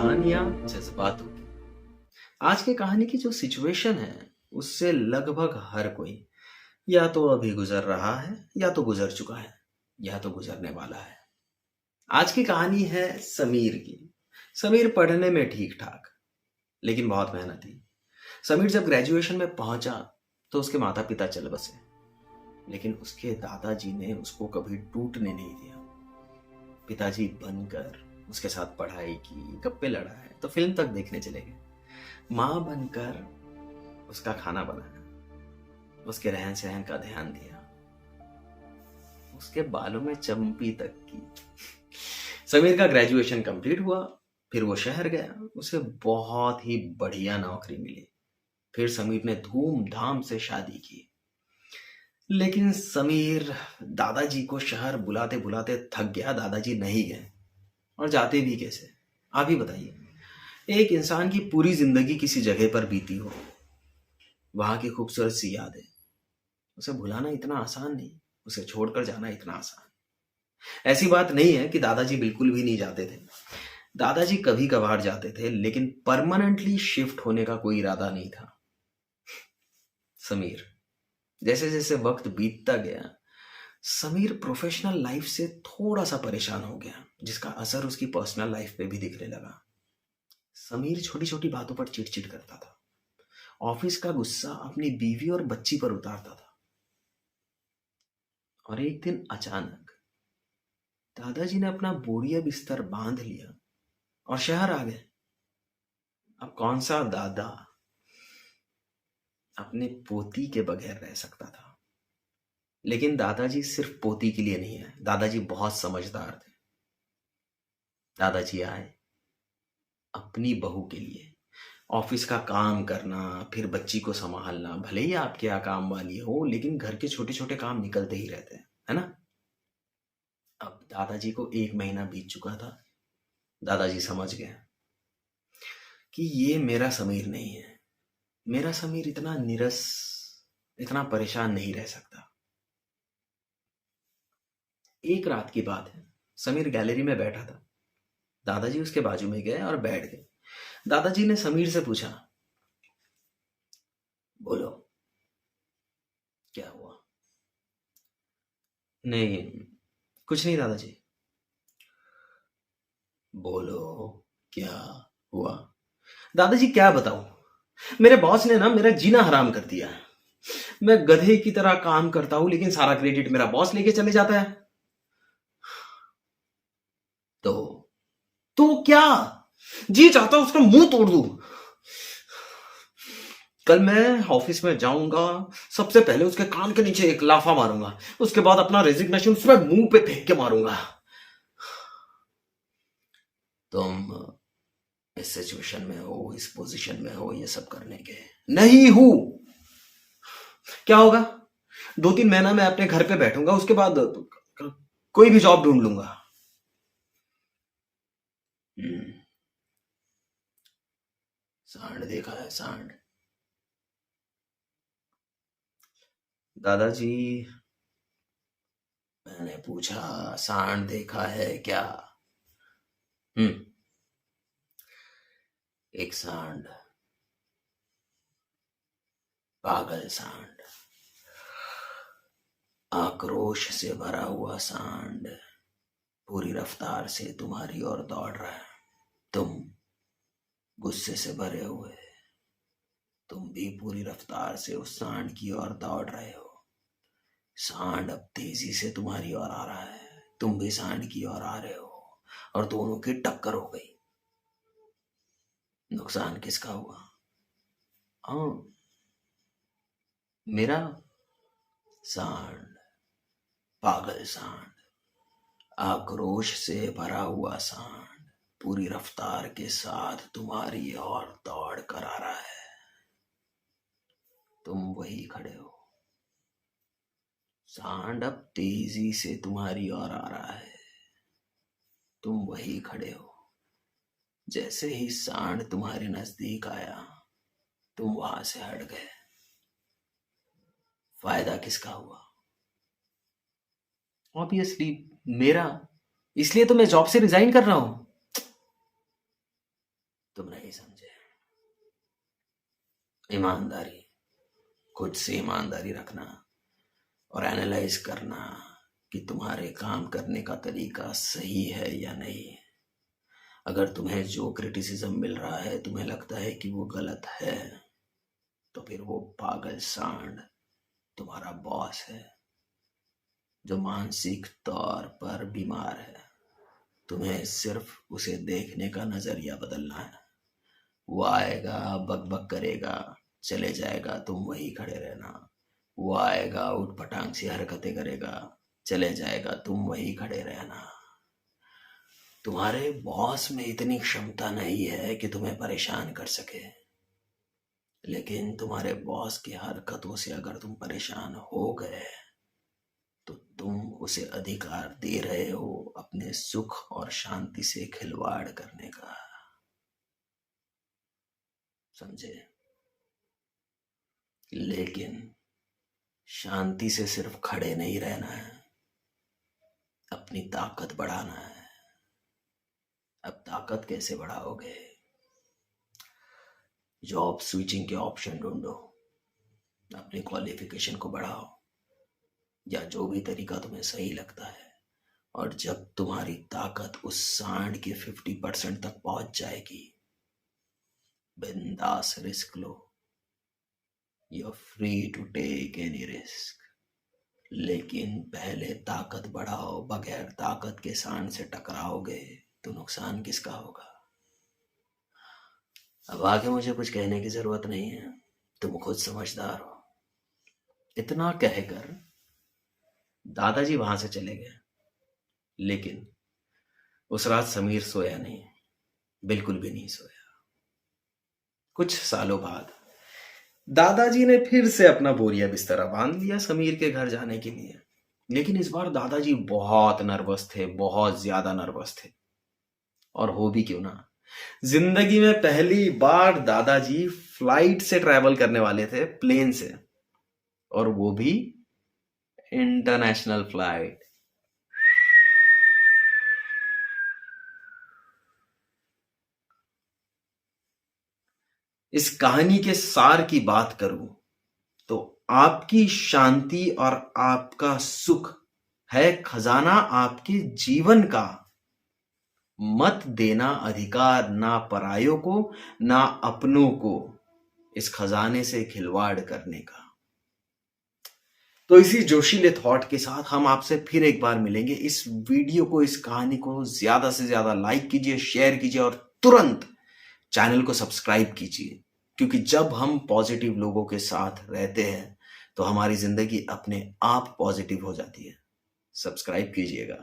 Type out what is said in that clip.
कहानियां जज्बातों की। आज की कहानी की जो सिचुएशन है उससे लगभग हर कोई या तो अभी गुजर रहा है या तो गुजर चुका है या तो गुजरने वाला है। आज की कहानी है समीर की। समीर पढ़ने में ठीक ठाक लेकिन बहुत मेहनती। समीर जब ग्रेजुएशन में पहुंचा तो उसके माता पिता चल बसे, लेकिन उसके दादाजी ने उसको कभी टूटने नहीं दिया। पिताजी बनकर उसके साथ पढ़ाई की, गप्पे लड़ाए तो फिल्म तक देखने चले गए। माँ बनकर उसका खाना बनाया, उसके रहन सहन का ध्यान दिया, उसके बालों में चंपी तक की। समीर का ग्रेजुएशन कंप्लीट हुआ, फिर वो शहर गया, उसे बहुत ही बढ़िया नौकरी मिली। फिर समीर ने धूमधाम से शादी की। लेकिन समीर दादाजी को शहर बुलाते बुलाते थक गया। दादाजी नहीं गए और जाते भी कैसे, आप ही बताइए। एक इंसान की पूरी जिंदगी किसी जगह पर बीती हो, वहां की खूबसूरत सी यादें, उसे भुलाना इतना आसान नहीं, उसे छोड़कर जाना इतना आसान। ऐसी बात नहीं है कि दादाजी बिल्कुल भी नहीं जाते थे। दादाजी कभी कभार जाते थे, लेकिन परमानेंटली शिफ्ट होने का कोई इरादा नहीं था। समीर, जैसे जैसे वक्त बीतता गया, समीर प्रोफेशनल लाइफ से थोड़ा सा परेशान हो गया, जिसका असर उसकी पर्सनल लाइफ पे भी दिखने लगा। समीर छोटी छोटी बातों पर चिड़चिड़ करता था, ऑफिस का गुस्सा अपनी बीवी और बच्ची पर उतारता था। और एक दिन अचानक दादाजी ने अपना बोरिया बिस्तर बांध लिया और शहर आ गए। अब कौन सा दादा अपने पोती के बगैर रह सकता था? लेकिन दादाजी सिर्फ पोती के लिए नहीं है, दादाजी बहुत समझदार थे। दादाजी आए अपनी बहू के लिए। ऑफिस का काम करना, फिर बच्ची को संभालना, भले ही आपके यहाँ काम वाली हो, लेकिन घर के छोटे छोटे काम निकलते ही रहते हैं, है ना। अब दादाजी को 1 महीना बीत चुका था। दादाजी समझ गए कि ये मेरा समीर नहीं है। मेरा समीर इतना नीरस, इतना परेशान नहीं रह सकता। एक रात की बात है, समीर गैलरी में बैठा था। दादाजी उसके बाजू में गए और बैठ गए। दादाजी ने समीर से पूछा, बोलो क्या हुआ? नहीं, कुछ नहीं दादाजी। बोलो क्या हुआ? दादाजी क्या बताऊं, मेरे बॉस ने ना मेरा जीना हराम कर दिया। मैं गधे की तरह काम करता हूं, लेकिन सारा क्रेडिट मेरा बॉस लेके चले जाता है। तो तो क्या? जी चाहता हूं उसका मुंह तोड़ दूं। कल मैं ऑफिस में जाऊंगा, सबसे पहले उसके कान के नीचे एक लाफा मारूंगा, उसके बाद अपना रेजिग्नेशन उसमें मुंह पे फेंक के मारूंगा। तुम इस सिचुएशन में हो, इस पोजीशन में हो ये सब करने के? नहीं हूं। क्या होगा? 2-3 महीना मैं अपने घर पे बैठूंगा, उसके बाद कोई भी जॉब ढूंढ लूंगा। सांड देखा है? सांड? दादाजी, मैंने पूछा सांड देखा है क्या? हम्म एक सांड, पागल सांड, आक्रोश से भरा हुआ सांड पूरी रफ्तार से तुम्हारी ओर दौड़ रहा है। तुम गुस्से से भरे हुए, तुम भी पूरी रफ्तार से उस सांड की ओर दौड़ रहे हो। सांड अब तेजी से तुम्हारी ओर आ रहा है, तुम भी सांड की ओर आ रहे हो, और दोनों की टक्कर हो गई। नुकसान किसका हुआ? हाँ, मेरा। सांड, पागल सांड, आक्रोश से भरा हुआ सांड पूरी रफ्तार के साथ तुम्हारी ओर दौड़ कर आ रहा है। तुम वही खड़े हो। सांड अब तेजी से तुम्हारी ओर आ रहा है, तुम वही खड़े हो। जैसे ही सांड तुम्हारे नजदीक आया, तुम वहां से हट गए। फायदा किसका हुआ? ऑब्वियसली मेरा। इसलिए तो मैं जॉब से रिजाइन कर रहा हूं। तुम नहीं समझे। ईमानदारी, खुद से ईमानदारी रखना और एनालाइज करना कि तुम्हारे काम करने का तरीका सही है या नहीं। अगर तुम्हें जो क्रिटिसिज्म मिल रहा है तुम्हें लगता है कि वो गलत है, तो फिर वो पागल सांड तुम्हारा बॉस है जो मानसिक तौर पर बीमार है। तुम्हें सिर्फ उसे देखने का नजरिया बदलना है। वो आएगा, बक बक करेगा, चले जाएगा, तुम वही खड़े रहना। वो आएगा, उठ पटांग सी हरकतें करेगा, चले जाएगा, तुम वही खड़े रहना। तुम्हारे बॉस में इतनी क्षमता नहीं है कि तुम्हें परेशान कर सके, लेकिन तुम्हारे बॉस की हरकतों से अगर तुम परेशान हो गए तो तुम उसे अधिकार दे रहे हो अपने सुख और शांति से खिलवाड़ करने का। समझे? लेकिन शांति से सिर्फ खड़े नहीं रहना है, अपनी ताकत बढ़ाना है। अब ताकत कैसे बढ़ाओगे? जॉब स्विचिंग के ऑप्शन ढूंढो, अपनी क्वालिफिकेशन को बढ़ाओ, या जो भी तरीका तुम्हें सही लगता है। और जब तुम्हारी ताकत उस सांड के 50% तक पहुंच जाएगी, बिंदास रिस्क लो। You are free to take any risk. लेकिन पहले ताकत बढ़ाओ। बगैर ताकत के सांड से टकराओगे तो नुकसान किसका होगा? अब आगे मुझे कुछ कहने की जरूरत नहीं है, तुम खुद समझदार हो। इतना कहकर दादाजी वहां से चले गए। लेकिन उस रात समीर सोया नहीं, बिल्कुल भी नहीं सोया। कुछ सालों बाद दादाजी ने फिर से अपना बोरिया बिस्तरा बांध लिया समीर के घर जाने के लिए। लेकिन इस बार दादाजी बहुत नर्वस थे, बहुत ज्यादा नर्वस थे। और हो भी क्यों ना, जिंदगी में पहली बार दादाजी फ्लाइट से ट्रैवल करने वाले थे, प्लेन से, और वो भी इंटरनेशनल फ्लाइट। इस कहानी के सार की बात करूं तो आपकी शांति और आपका सुख है खजाना आपके जीवन का। मत देना अधिकार ना परायों को ना अपनों को इस खजाने से खिलवाड़ करने का। तो इसी जोशीले थॉट के साथ हम आपसे फिर एक बार मिलेंगे। इस वीडियो को, इस कहानी को ज्यादा से ज्यादा लाइक कीजिए, शेयर कीजिए और तुरंत चैनल को सब्सक्राइब कीजिए, क्योंकि जब हम पॉजिटिव लोगों के साथ रहते हैं तो हमारी जिंदगी अपने आप पॉजिटिव हो जाती है। सब्सक्राइब कीजिएगा।